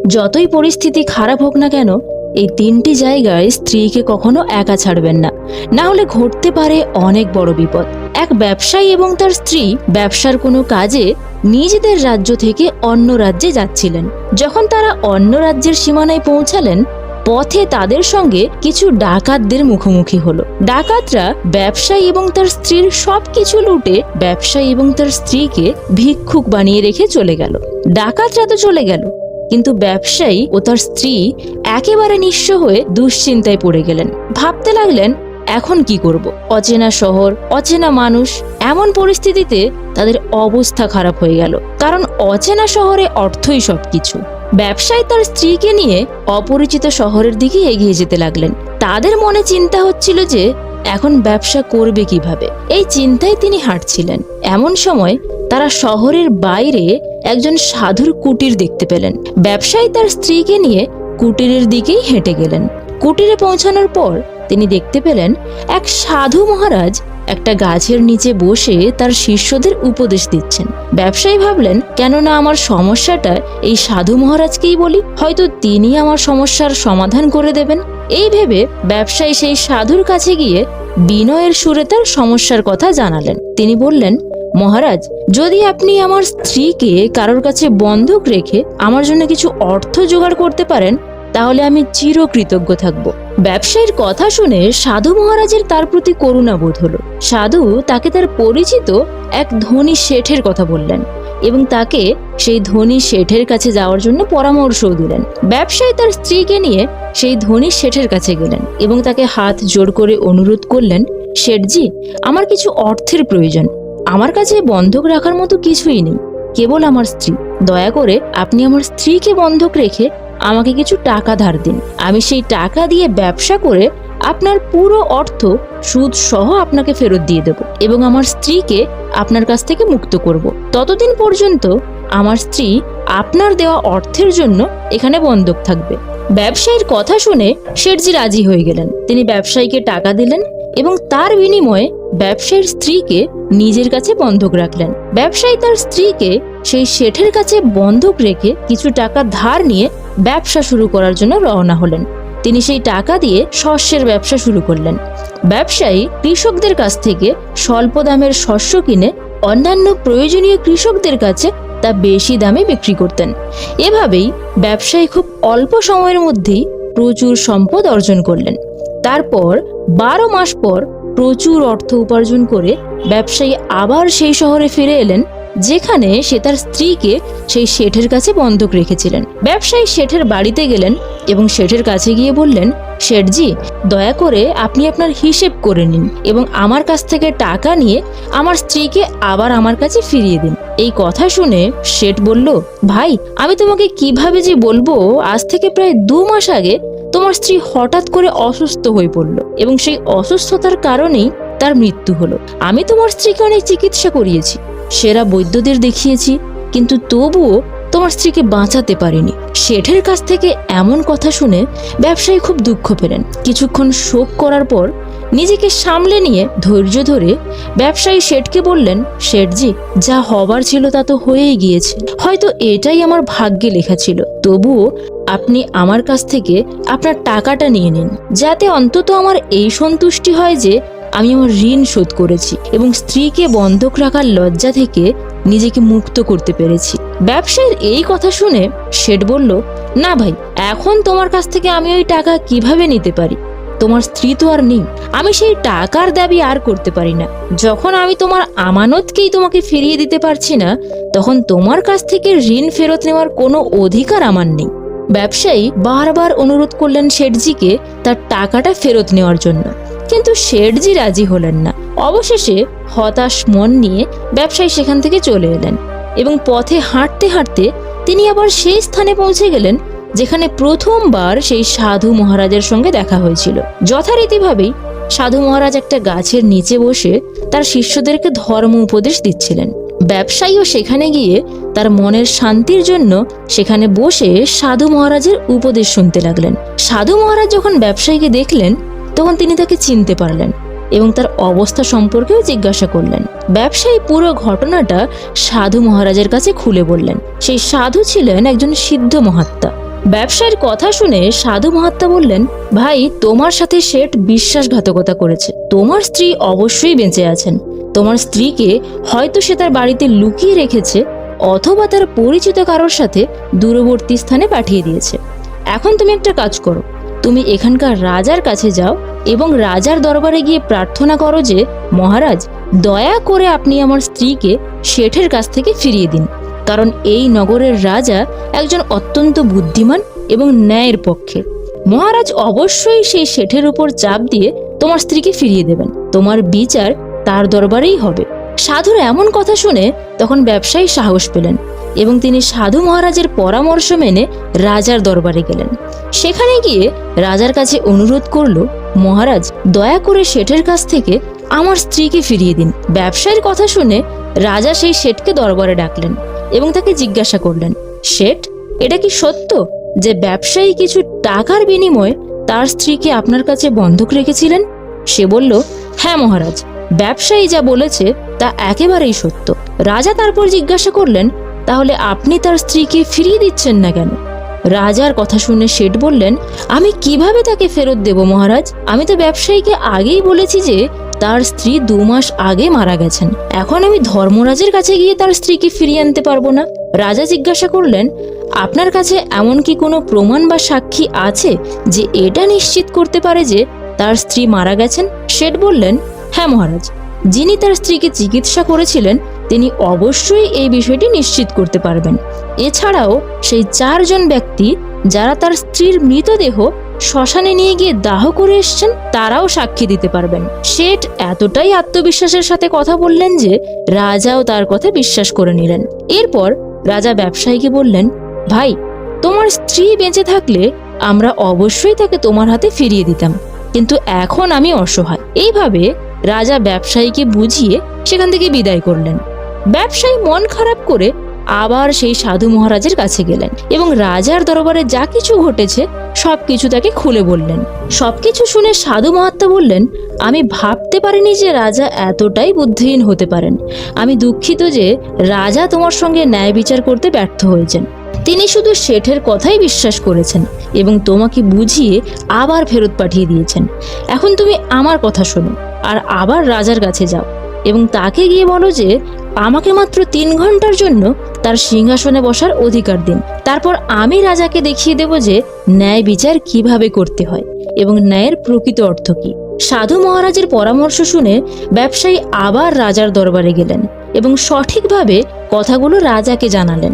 যতই পরিস্থিতি খারাপ হোক না কেন, এই তিনটি জায়গায় স্ত্রীকে কখনো একা ছাড়বেন না, না হলে ঘটতে পারে অনেক বড় বিপদ। এক ব্যবসায়ী এবং তার স্ত্রী ব্যবসার কোনো কাজে নিজেদের রাজ্য থেকে অন্য রাজ্যে যাচ্ছিলেন। যখন তারা অন্য রাজ্যের সীমানায় পৌঁছালেন, পথে তাদের সঙ্গে কিছু ডাকাতদের মুখোমুখি হলো। ডাকাতরা ব্যবসায়ী এবং তার স্ত্রীর সবকিছু লুটে ব্যবসায়ী এবং তার স্ত্রীকে ভিক্ষুক বানিয়ে রেখে চলে গেল। ডাকাতরা তো চলে গেল, কিন্তু ব্যবসায়ী ও তার স্ত্রী একেবারে নিঃস্ব হয়ে দুশ্চিন্তায় পড়ে গেলেন। ভাবতে লাগলেন, এখন কি করব? অচেনা শহর, অচেনা মানুষ। এমন পরিস্থিতিতে তাদের অবস্থা খারাপ হয়ে গেল, কারণ অচেনা শহরে অর্থই সবকিছু। ব্যবসায়ী তার স্ত্রীকে নিয়ে অপরিচিত শহরের দিকে এগিয়ে যেতে লাগলেন। তাদের মনে চিন্তা হচ্ছিল যে এখন ব্যবসা করবে কিভাবে। এই চিন্তায় তিনি হাঁটছিলেন। এমন সময় তারা শহরের বাইরে একজন সাধুর কুটির দেখতে পেলেন। ব্যবসায়ী তার স্ত্রীকে নিয়ে কুটিরের দিকেই হেঁটে গেলেন। কুটিরে পৌঁছানোর পর তিনি দেখতে পেলেন এক সাধু মহারাজ একটা গাছের নিচে বসে তার শিষ্যদের উপদেশ দিচ্ছেন। ব্যবসায়ী ভাবলেন, কেননা আমার সমস্যাটা এই সাধু মহারাজকেই বলি, হয়তো তিনি আমার সমস্যার সমাধান করে দেবেন। এই ভেবে ব্যবসায়ী সেই সাধুর কাছে গিয়ে বিনয়ের সুরে তার সমস্যার কথা জানালেন। তিনি বললেন, মহারাজ, যদি আপনি আমার স্ত্রীকে কারোর কাছে বন্ধক রেখে আমার জন্য কিছু অর্থ জোগাড় করতে পারেন, তাহলে আমি চিরকৃতজ্ঞ থাকব। ব্যবসায়ীর কথা শুনে সাধু মহারাজের তার প্রতি করুণা বোধ হলো। সাধু তাকে তার পরিচিত এক ধনী শেঠের কথা বললেন এবং তাকে সেই ধনী শেঠের কাছে যাওয়ার জন্য পরামর্শও দিলেন। ব্যবসায়ী তার স্ত্রীকে নিয়ে সেই ধনী শেঠের কাছে গেলেন এবং তাকে হাত জোড় করে অনুরোধ করলেন, শেঠজি, আমার কিছু অর্থের প্রয়োজন। আমার কাছে বন্ধক রাখার মতো কিছুই নেই, কেবল আমার স্ত্রী। দয়া করে আপনি আমার স্ত্রীকে বন্ধক রেখে আমাকে কিছু টাকা ধার দিন। আমি সেই টাকা দিয়ে ব্যবসা করে আপনার পুরো অর্থ সুদ সহ আপনাকে ফেরত দিয়ে দেব এবং আমার স্ত্রীকে আপনার কাছ থেকে মুক্ত করব। ততদিন পর্যন্ত আমার স্ত্রী আপনার দেওয়া অর্থের জন্য এখানে বন্ধক থাকবে। ব্যবসায়ীর কথা শুনে শেঠজি রাজি হয়ে গেলেন। তিনি ব্যবসায়ীকে টাকা দিলেন এবং তার বিনিময়ে ব্যবসায়ীর স্ত্রীকে নিজের কাছে বন্ধক রাখলেন। ব্যবসায়ী তার স্ত্রীকে সেই শেঠের কাছে বন্ধক রেখে কিছু টাকা ধার নিয়ে ব্যবসা শুরু করার জন্য রওনা হলেন। তিনি সেই টাকা দিয়ে শস্যের ব্যবসা শুরু করলেন। ব্যবসায়ী কৃষকদের কাছ থেকে স্বল্প দামের শস্য কিনে অন্যান্য প্রয়োজনীয় কৃষকদের কাছে তা বেশি দামে বিক্রি করতেন। এভাবেই ব্যবসায়ী খুব অল্প সময়ের মধ্যেই প্রচুর সম্পদ অর্জন করলেন। তারপর 12 মাস পর প্রচুর অর্থ উপার্জন করে ব্যবসায়ী আবার সেই শহরে ফিরে এলেন, যেখানে সে তার স্ত্রীকে সেই শেঠের কাছে বন্ধক রেখেছিলেন। ব্যবসায়ী শেঠের বাড়িতে গেলেন এবং শেঠের কাছে গিয়ে বললেন, শেঠজি, দয়া করে আপনি আপনার হিসেব করে নিন এবং আমার কাছ থেকে টাকা নিয়ে আমার স্ত্রীকে আবার আমার কাছে ফিরিয়ে দিন। এই কথা শুনে শেঠ বলল, ভাই, আমি তোমাকে কিভাবে যে বলবো, আজ থেকে প্রায় 2 মাস আগে তোমার স্ত্রী হঠাৎ করে অসুস্থ হয়ে পড়ল এবং সেই অসুস্থতার কারণেই তার মৃত্যু হলো। আমি তোমার স্ত্রীকে অনেক চিকিৎসা করিয়েছি, সেরা বৈদ্যদের দেখিয়েছি, কিন্তু তবুও তোমার স্ত্রীকে বাঁচাতে পারিনি। শেঠের কাছ থেকে এমন কথা শুনে ব্যবসায়ী খুব দুঃখ পেলেন। কিছুক্ষণ শোক করার পর নিজেকে সামলে নিয়ে ধৈর্য ধরে ব্যবসায়ী শেঠকে বললেন, শেঠজি, যা হবার ছিল তা তো হয়েই গিয়েছে, হয়তো এটাই আমার ভাগ্যে লেখা ছিল। তবুও আপনি আমার কাছ থেকে আপনার টাকাটা নিয়ে নিন, যাতে অন্তত আমার এই সন্তুষ্টি হয় যে আমি আমার ঋণ শোধ করেছি এবং স্ত্রীকে বন্ধক রাখার লজ্জা থেকে নিজেকে মুক্ত করতে পেরেছি। ব্যবসায়ীর এই কথা শুনে শেঠ বলল, না ভাই, এখন তোমার কাছ থেকে আমি ওই টাকা কিভাবে নিতে পারি? তোমার স্ত্রী তো আর নেই, আমি সেই টাকার দাবি আর করতে পারি না। যখন আমি তোমার আমানতকেই তোমাকে ফিরিয়ে দিতে পারছি না, তখন তোমার কাছ থেকে ঋণ ফেরত নেওয়ার কোনো অধিকার আমার নেই। ব্যবসায়ী বারবার অনুরোধ করলেন শেঠজিকে তার টাকাটা ফেরত নেওয়ার জন্য, কিন্তু শেঠজি রাজি হলেন না। অবশেষে হতাশ মন নিয়ে ব্যবসায়ী সেখান থেকে চলে এলেন এবং পথে হাঁটতে হাঁটতে তিনি আবার সেই স্থানে পৌঁছে গেলেন যেখানে প্রথমবার সেই সাধু মহারাজের সঙ্গে দেখা হয়েছিল। যথারীতিভাবেই সাধু মহারাজ একটা গাছের নিচে বসে তার শিষ্যদেরকে ধর্ম উপদেশ দিচ্ছিলেন। ব্যবসায়ীও সেখানে গিয়ে তার মনের শান্তির জন্য সেখানে বসে সাধু মহারাজের উপদেশ শুনতে লাগলেন। সাধু মহারাজ যখন ব্যবসায়ীকে দেখলেন, তখন তিনি তাকে চিনতে পারলেন এবং তার অবস্থা সম্পর্কেও জিজ্ঞাসা করলেন। ব্যবসায়ী পুরো ঘটনাটা সাধু মহারাজের কাছে খুলে বললেন। সেই সাধু ছিলেন একজন সিদ্ধ মহাত্মা। ব্যবসায়ীর কথা শুনে সাধু মহাত্মা বললেন, ভাই, তোমার সাথে শেঠ বিশ্বাসঘাতকতা করেছে। তোমার স্ত্রী অবশ্যই বেঁচে আছেন। তোমার স্ত্রীকে হয়তো সে তার বাড়িতে লুকিয়ে রেখেছে, অথবা তার পরিচিত কারোর সাথে দূরবর্তী স্থানে পাঠিয়ে দিয়েছে। এখন তুমি একটা কাজ করো, তুমি এখানকার রাজার কাছে যাও এবং রাজার দরবারে গিয়ে প্রার্থনা করো যে, মহারাজ, দয়া করে আপনি আমার স্ত্রীকে শেঠের কাছ থেকে ফিরিয়ে দিন, কারণ এই নগরের রাজা একজন অত্যন্ত বুদ্ধিমান এবং ন্যায়ের পক্ষে। মহারাজ অবশ্যই সেই শেঠের উপর চাপ দিয়ে তোমার স্ত্রীকে ফিরিয়ে দেবেন। তোমার বিচার তার দরবারেই হবে। সাধুর এমন কথা শুনে তখন ব্যবসায়ী সাহস পেলেন এবং তিনি সাধু মহারাজের পরামর্শ মেনে রাজার দরবারে গেলেন। সেখানে গিয়ে রাজার কাছে অনুরোধ করলো, মহারাজ, দয়া করে শেঠের কাছ থেকে আমার স্ত্রীকে ফিরিয়ে দিন। ব্যবসায়ীর কথা শুনে রাজা সেই শেঠকে দরবারে ডাকলেন এবং তাকে জিজ্ঞাসা করলেন, শেঠ, এটা কি সত্য যে ব্যবসায়ী কিছু টাকার বিনিময়ে তার স্ত্রীকে আপনার কাছে বন্ধক রেখেছিলেন? সে বলল, হ্যাঁ মহারাজ, ব্যবসায়ী যা বলেছে তা একেবারেই সত্য। রাজা তারপর জিজ্ঞাসা করলেন, তাহলে আপনি তার স্ত্রীকে ফিরিয়ে দিচ্ছেন না কেন? রাজার কথা শুনে শেঠ বললেন, আমি কিভাবে তাকে ফেরত দেব মহারাজ? আমি তো ব্যবসায়ীকে আগেই বলেছি যে তার স্ত্রী 2 মাস আগে মারা গেছেন। এখন আমি ধর্মরাজের কাছে গিয়ে তার স্ত্রীকে ফিরিয়ে আনতে পারবো না। রাজা জিজ্ঞাসা করলেন, আপনার কাছে এমন কি কোনো প্রমাণ বা সাক্ষী আছে যে এটা নিশ্চিত করতে পারে যে তার স্ত্রী মারা গেছেন? শেঠ বললেন, হ্যাঁ মহারাজ, যিনি তার স্ত্রীকে চিকিৎসা করেছিলেন তিনি অবশ্যই এই বিষয়টি নিশ্চিত করতে পারবেন। এছাড়াও সেই 4 জন ব্যক্তি যারা তার স্ত্রীর মৃতদেহ শ্মশানে নিয়ে গিয়ে দাহ করে এসছেন, তারাও সাক্ষী দিতে পারবেন। শেঠ এতটাই আত্মবিশ্বাসের সাথে কথা বললেন যে রাজাও তার কথা বিশ্বাস করে নিলেন। এরপর রাজা ব্যবসায়ীকে বললেন, ভাই, তোমার স্ত্রী বেঁচে থাকলে আমরা অবশ্যই তাকে তোমার হাতে ফিরিয়ে দিতাম, কিন্তু এখন আমি অসহায়। এইভাবে রাজা ব্যবসায়ীকে বুঝিয়ে সেখান থেকে বিদায় করলেন। ব্যবসায়ী মন খারাপ করে আবার সেই সাধু মহারাজের কাছে গেলেন এবং রাজার দরবারে যা কিছু ঘটেছে সবকিছু তাকে খুলে বললেন। সবকিছু শুনে সাধু মহাত্মা বললেন, আমি ভাবতে পারিনি যে রাজা এতটাই বুদ্ধিহীন হতে পারেন। আমি দুঃখিত যে রাজা তোমার সঙ্গে ন্যায় বিচার করতে ব্যর্থ হয়েছেন। তিনি শুধু শেঠের কথাই বিশ্বাস করেছেন এবং তোমাকে বুঝিয়ে আবার ফেরত পাঠিয়ে দিয়েছেন। এখন তুমি আমার কথা শোনো আর আবার রাজার কাছে যাও এবং তাকে গিয়ে বলো যে আমাকে মাত্র 3 ঘন্টার জন্য তার সিংহাসনে বসার অধিকার দিন। তারপর আমি রাজাকে দেখিয়ে দেব যে ন্যায় বিচার কিভাবে করতে হয় এবং ন্যায়ের প্রকৃত অর্থ কি। সাধু মহারাজের পরামর্শ শুনে ব্যবসায়ী আবার রাজার দরবারে গেলেন এবং সঠিকভাবে কথাগুলো রাজাকে জানালেন।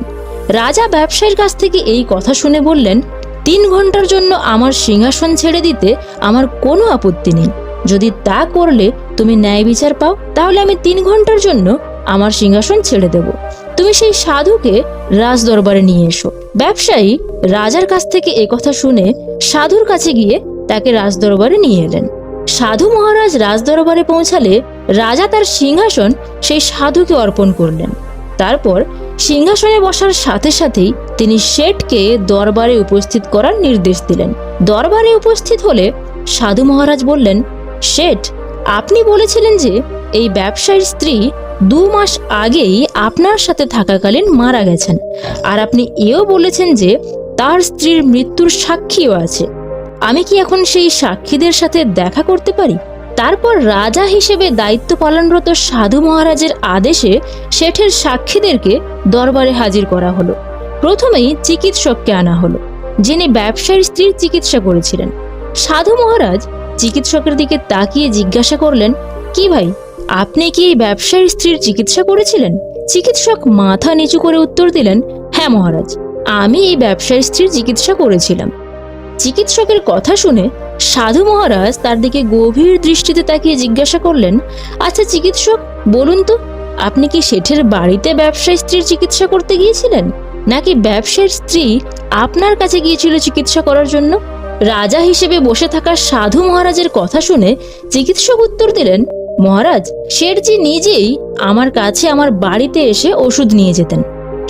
রাজা ব্যবসায়ীর কাছ থেকে এই কথা শুনে বললেন, 3 ঘন্টার জন্য আমার সিংহাসন ছেড়ে দিতে আমার কোনো আপত্তি নেই। যদি তা করলে তুমি ন্যায় বিচার পাও, তাহলে আমি 3 ঘন্টার জন্য আমার সিংহাসন ছেড়ে দেব। তুমি সেই সাধুকে রাজ দরবারে নিয়ে এসো। ব্যবসায়ী রাজার কাছ থেকে একথা শুনে সাধুর কাছে গিয়ে তাকে রাজ দরবারে নিয়ে এলেন। সাধু মহারাজ রাজ দরবারে পৌঁছালে রাজা তার সিংহাসন সেই সাধুকে অর্পণ করলেন। তারপর সিংহাসনে বসার সাথে সাথেই তিনি শেঠকে দরবারে উপস্থিত করার নির্দেশ দিলেন। দরবারে উপস্থিত হলে সাধু মহারাজ বললেন, শেঠ, আপনি বলেছিলেন যে এই ব্যবসায়ীর স্ত্রী 2 মাস আগেই আপনার সাথে থাকাকালীন মারা গেছেন, আর আপনি এও বলেছেন যে তার স্ত্রীর মৃত্যুর সাক্ষীও আছে। আমি কি এখন সেই সাক্ষীদের সাথে দেখা করতে পারি? তারপর রাজা হিসেবে দায়িত্ব পালনরত সাধু মহারাজের আদেশে শেঠের সাক্ষীদেরকে দরবারে হাজির করা হলো। প্রথমেই চিকিৎসককে আনা হলো, যিনি ব্যবসায়ীর স্ত্রীর চিকিৎসা করেছিলেন। সাধু মহারাজ চিকিৎসকের দিকে তাকিয়ে জিজ্ঞাসা করলেন, কি ভাই, আপনি কি এই ব্যবসায়ীর স্ত্রীর চিকিৎসা করেছিলেন? চিকিৎসক মাথা নিচু করে উত্তর দিলেন, হ্যাঁ মহারাজ, আমি এই ব্যবসায়ীর স্ত্রীর চিকিৎসা করেছিলাম। চিকিৎসকের কথা শুনে সাধু মহারাজ তার দিকে গভীর দৃষ্টিতে তাকিয়ে জিজ্ঞাসা করলেন, আচ্ছা চিকিৎসক, বলুন তো, আপনি কি শেঠের বাড়িতে ব্যবসায়ী স্ত্রীর চিকিৎসা করতে গিয়েছিলেন, নাকি ব্যবসায়ীর স্ত্রী আপনার কাছে গিয়েছিল চিকিৎসা করার জন্য? রাজা হিসেবে বসে থাকা সাধু মহারাজের কথা শুনে চিকিৎসক উত্তর দিলেন, মহারাজ, শেঠজি নিজেই আমার কাছে আমার বাড়িতে এসে ওষুধ নিয়ে যেতেন।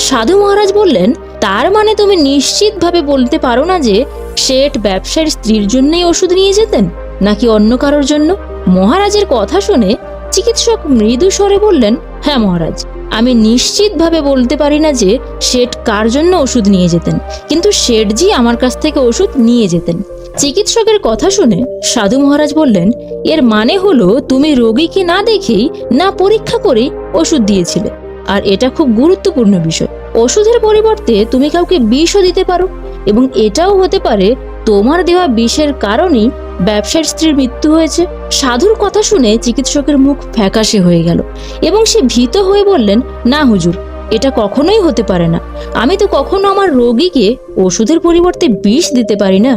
সাধু মহারাজ বললেন, তার মানে তুমি নিশ্চিতভাবে বলতে পারো না যে শেঠ ব্যবসায়ীর স্ত্রীর জন্যই ওষুধ নিয়ে যেতেন, নাকি অন্য কারোর জন্য? মহারাজের কথা শুনে চিকিৎসক মৃদু স্বরে বললেন, হ্যাঁ মহারাজ, আমি নিশ্চিতভাবে বলতে পারি না যে শেঠ কার জন্য ওষুধ নিয়ে যেতেন, কিন্তু শেঠজি আমার কাছ থেকে ওষুধ নিয়ে যেতেন। চিকিৎসকের কথা শুনে সাধু মহারাজ বললেন, এর মানে হলো তুমি রোগীকে না দেখেই, না পরীক্ষা করেই ওষুধ দিয়েছিলে। আর এটা খুব গুরুত্বপূর্ণ বিষয়। ওষুধের পরিবর্তে তুমি কাউকে বিষও দিতে পারো, এবং এটাও হতে পারে তোমার দেওয়া বিষের কারণেই ব্যবসায়ীর স্ত্রীর মৃত্যু হয়েছে। সাধুর কথা শুনে চিকিৎসকের মুখ ফ্যাকাশে হয়ে গেল এবং সে ভীত হয়ে বললেন, না হুজুর, এটা কখনোই হতে পারে না। আমি তো কখনো আমার রোগীকে ওষুধের পরিবর্তে বিষ দিতে পারি না,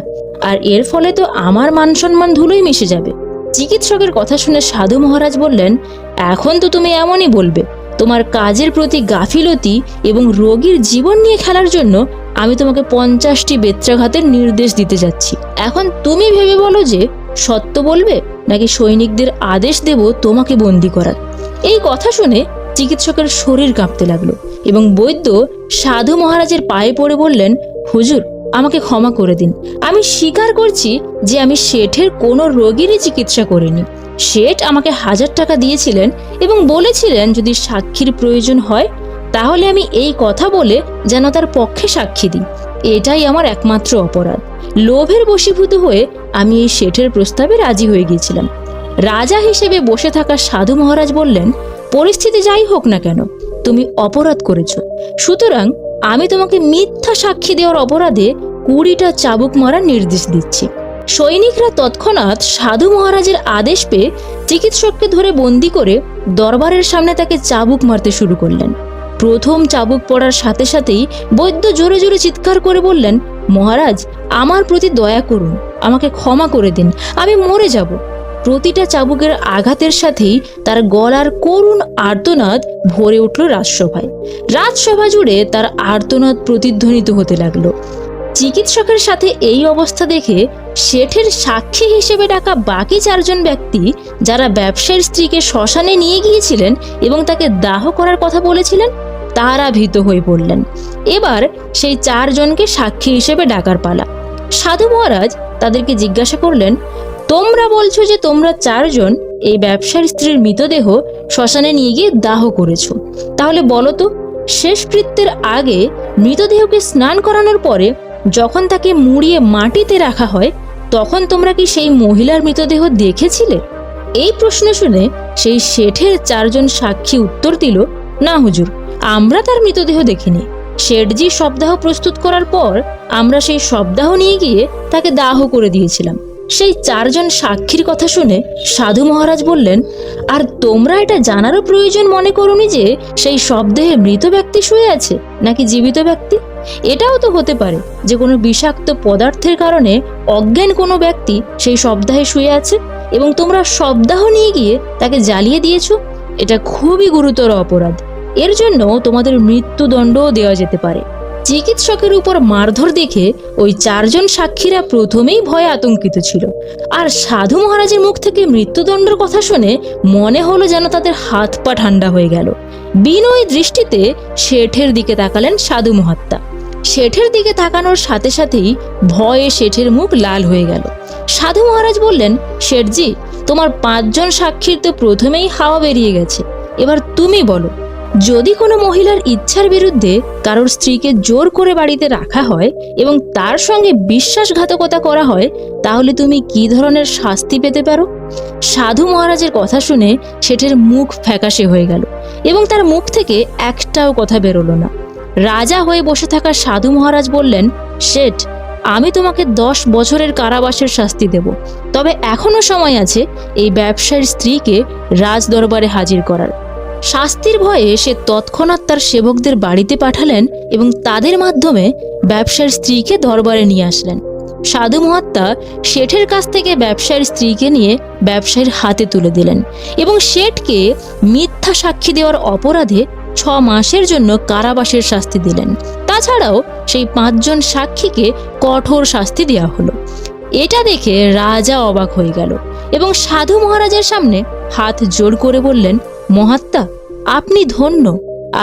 আর এর ফলে তো আমার মান সম্মান ধুলোয় মিশে যাবে। চিকিৎসকের কথা শুনে সাধু মহারাজ বললেন, এখন তো তুমি এমনই বলবে। তোমার কাজের প্রতি গাফিলতি এবং রোগীর জীবন নিয়ে খেলার জন্য আমি তোমাকে 50টি বেত্রাঘাতের নির্দেশ দিতে যাচ্ছি। এখন তুমি ভেবে বলো যে সত্য বলবে নাকি সৈনিকদের আদেশ দেব তোমাকে বন্দি করার। এই কথা শুনে চিকিৎসকের শরীর কাঁপতে লাগলো এবং বৈদ্য সাধু মহারাজের পায়ে পড়ে বললেন, হুজুর, আমাকে ক্ষমা করে দিন। আমি স্বীকার করছি যে আমি শেঠের কোনো রোগীরই চিকিৎসা করিনি। শেঠ আমাকে 1000 টাকা দিয়েছিলেন এবং বলেছিলেন যদি সাক্ষীর প্রয়োজন হয় তাহলে আমি এই কথা বলে যেন তার পক্ষে সাক্ষী দিই। এটাই আমার একমাত্র অপরাধ। লোভের বশীভূত হয়ে আমি এই শেঠের প্রস্তাবে রাজি হয়ে গিয়েছিলাম। রাজা হিসেবে বসে থাকা সাধু মহারাজ বললেন, পরিস্থিতি যাই হোক না কেন, তুমি অপরাধ করেছ। সুতরাং আমি তোমাকে মিথ্যা সাক্ষী দেওয়ার অপরাধে 20টা চাবুক মারার নির্দেশ দিচ্ছি। সৈনিকরা তৎক্ষণাৎ সাধু মহারাজের আদেশ পেয়ে চিকিৎসককে ধরে বন্দি করে দরবারের সামনে তাকে চাবুক মারতে শুরু করলেন। প্রথম চাবুক পড়ার সাথে সাথেই বৈদ্য জোরে জোরে চিৎকার করে বললেন, মহারাজ, আমার প্রতি দয়া করুন, আমাকে ক্ষমা করে দিন, আমি মরে যাব। প্রতিটা চাবুকের আঘাতের সাথেই তার গলার করুণ আর্তনাদ ভরে উঠল রাজসভায়। রাজসভা জুড়ে তার আর্তনাদ প্রতিধ্বনিত হতে লাগলো। চিকিৎসকের সাথে এই অবস্থা দেখে শেঠের সাক্ষী হিসেবে ডাকা বাকি 4 জন ব্যক্তি, যারা ব্যবসায়ীর স্ত্রীকে শ্মশানে নিয়ে গিয়েছিলেন এবং তাকে দাহ করার কথা বলেছিলেন, তারা ভীত হয়ে পড়লেন। এবার সেই 4 জনকে সাক্ষী হিসেবে ডাকার পালা। সাধু মহারাজ তাদেরকে জিজ্ঞাসা করলেন, তোমরা বলছো যে তোমরা 4 জন এই ব্যবসায়ীর স্ত্রীর মৃতদেহ শ্মশানে নিয়ে গিয়ে দাহ করেছো, তাহলে বলো তো, শেষকৃত্যের আগে মৃতদেহকে স্নান করানোর পরে যখন তাকে মুড়িয়ে মাটিতে রাখা হয় তখন তোমরা কি সেই মহিলার মৃতদেহ দেখেছিলে? এই প্রশ্ন শুনে সেই শেঠের 4 জন সাক্ষী উত্তর দিল, না হুজুর, আমরা তার মৃতদেহ দেখিনি। শেঠজি শবদাহ প্রস্তুত করার পর আমরা সেই শবদাহ নিয়ে গিয়ে তাকে দাহ করে দিয়েছিলাম। সেই 4 জন সাক্ষীর কথা শুনে সাধু মহারাজ বললেন, আর তোমরা এটা জানারও প্রয়োজন মনে করোনি যে সেই শবদেহে মৃত ব্যক্তি শুয়ে আছে নাকি জীবিত ব্যক্তি? এটাও তো হতে পারে যে কোনো বিষাক্ত পদার্থের কারণে অজ্ঞান কোনো ব্যক্তি সেই শবদাহে শুয়ে আছে এবং তোমরা শবদাহ নিয়ে গিয়ে তাকে জ্বালিয়ে দিয়েছো। এটা খুবই গুরুতর অপরাধ। এর জন্য তোমাদের মৃত্যুদণ্ডও দেওয়া যেতে পারে। চিকিৎসকের উপর মারধর দেখে ওই 4 জন সাক্ষীরা প্রথমেই ভয়ে আতঙ্কিত ছিল, আর সাধু মহারাজের মুখ থেকে মৃত্যুদণ্ডের কথা শুনে মনে হলো যেন তাদের হাত পা ঠান্ডা হয়ে গেল। বিনয়ী দৃষ্টিতে শেঠের দিকে তাকালেন সাধু মহাত্মা। শেঠের দিকে তাকানোর সাথে সাথেই ভয়ে শেঠের মুখ লাল হয়ে গেল। সাধু মহারাজ বললেন, শেঠজি, তোমার 5 জন সাক্ষীর তো প্রথমেই হাওয়া বেরিয়ে গেছে, এবার তুমি বলো, যদি কোনো মহিলার ইচ্ছার বিরুদ্ধে কারোর স্ত্রীকে জোর করে বাড়িতে রাখা হয় এবং তার সঙ্গে বিশ্বাসঘাতকতা করা হয় তাহলে তুমি কি ধরনের শাস্তি পেতে পারো? সাধু মহারাজের কথা শুনে শেঠের মুখ ফ্যাকাশে হয়ে গেল এবং তার মুখ থেকে একটাও কথা বেরোলো না। রাজা হয়ে বসে থাকা সাধু মহারাজ বললেন, শেঠ, আমি তোমাকে 10 বছরের কারাবাসের শাস্তি দেব, তবে এখনো সময় আছে এই ব্যবসায়ীর স্ত্রীকে রাজ দরবারে হাজির করার। শাস্তির ভয়ে সে তৎক্ষণাৎ তার সেবকদের বাড়িতে পাঠালেন এবং তাদের মাধ্যমে ব্যবসায়ীর স্ত্রীকে দরবারে নিয়ে আসলেন। সাধু মহাত্মা শেঠের কাছ থেকে ব্যবসায়ীর স্ত্রীকে নিয়ে ব্যবসায়ীর হাতে তুলে দিলেন এবং শেঠকে মিথ্যা সাক্ষী দেওয়ার অপরাধে 6 মাসের জন্য কারাবাসের শাস্তি দিলেন। তাছাড়াও সেই 5 জন সাক্ষীকে কঠোর শাস্তি দেওয়া হলো। এটা দেখে রাজা অবাক হয়ে গেল এবং সাধু মহারাজের সামনে হাত জোড় করে বললেন, মহাত্মা, আপনি ধন্য,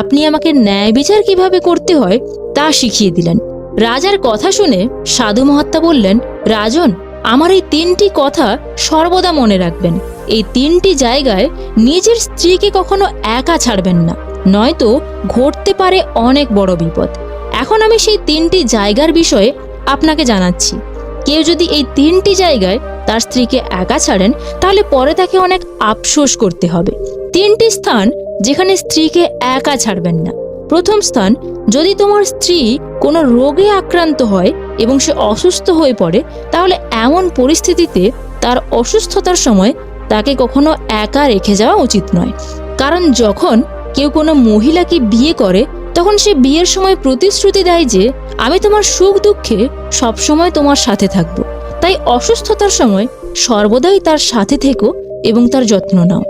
আপনি আমাকে ন্যায় বিচার কিভাবে করতে হয় তা শিখিয়ে দিলেন। রাজার কথা শুনে সাধু মহাত্মা বললেন, রাজন, আমার এই 3টি কথা সর্বদা মনে রাখবেন। এই 3টি জায়গায় নিজের স্ত্রীকে কখনো একা ছাড়বেন না। নয়তো ঘটতে পারে অনেক বড় বিপদ। এখন আমি সেই 3টি জায়গার বিষয়ে আপনাকে জানাচ্ছি। কেউ যদি এই 3টি জায়গায় তার স্ত্রীকে একা ছাড়েন, তাহলে পরে তাকে অনেক আফসোস করতে হবে। 3টি স্থান যেখানে স্ত্রীকে একা ছাড়বেন না। প্রথম স্থান, যদি তোমার স্ত্রী কোনো রোগে আক্রান্ত হয় এবং সে অসুস্থ হয়ে পড়ে, তাহলে এমন পরিস্থিতিতে তার অসুস্থতার সময় তাকে কখনো একা রেখে যাওয়া উচিত নয়। কারণ যখন কেউ কোনো মহিলাকে বিয়ে করে, তখন সে বিয়ের সময় প্রতিশ্রুতি দেয় যে আমি তোমার সুখ দুঃখে সবসময় তোমার সাথে থাকব। তাই অসুস্থতার সময় সর্বদাই তার সাথে থেকো এবং তার যত্ন নাও।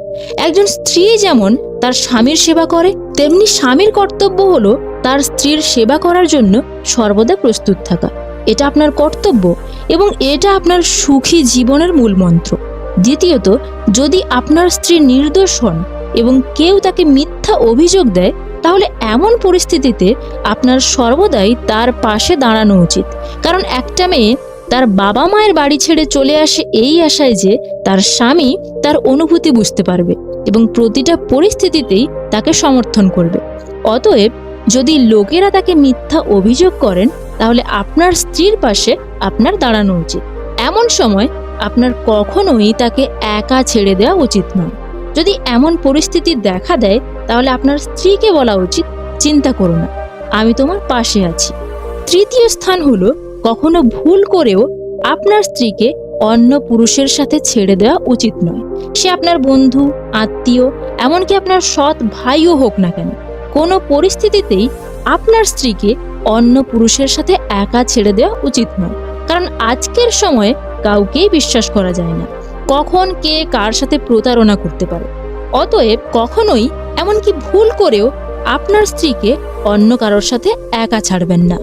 একজন স্ত্রী যেমন তার স্বামীর সেবা করে, তেমনি স্বামীর কর্তব্য হলো তার স্ত্রীর সেবা করার জন্য সর্বদা প্রস্তুত থাকা। এটা আপনার কর্তব্য এবং এটা আপনার সুখী জীবনের মূল মন্ত্র। দ্বিতীয়ত, যদি আপনার স্ত্রী নির্দোষ হন এবং কেউ তাকে মিথ্যা অভিযোগ দেয়, তাহলে এমন পরিস্থিতিতে আপনার সর্বদাই তার পাশে দাঁড়ানো উচিত। কারণ একটা মেয়ে তার বাবা মায়ের বাড়ি ছেড়ে চলে আসে এই আশায় যে তার স্বামী তার অনুভূতি বুঝতে পারবে এবং প্রতিটা পরিস্থিতিতেই তাকে সমর্থন করবে। অতএব যদি লোকেরা তাকে মিথ্যা অভিযোগ করেন, তাহলে আপনার স্ত্রীর পাশে আপনার দাঁড়ানো উচিত। এমন সময় আপনার কখনোই তাকে একা ছেড়ে দেওয়া উচিত নয়। যদি এমন পরিস্থিতি দেখা দেয়, তাহলে আপনার স্ত্রীকে বলা উচিত, চিন্তা করো না, আমি তোমার পাশে আছি। তৃতীয় স্থান হলো, কখনো ভুল করেও আপনার স্ত্রীকে অন্য পুরুষের সাথে ছেড়ে দেওয়া উচিত নয়। সে আপনার বন্ধু, আত্মীয়, এমনকি আপনার সৎ ভাইও হোক না কেন, কোনো পরিস্থিতিতেই আপনার স্ত্রীকে অন্য পুরুষের সাথে একা ছেড়ে দেওয়া উচিত নয়। কারণ আজকের সময়ে কাউকেই বিশ্বাস করা যায় না, কখন কে কার সাথে প্রতারণা করতে পারে। অতএব কখনোই, এমনকি ভুল করেও আপনার স্ত্রীকে অন্য কারোর সাথে একা ছাড়বেন না।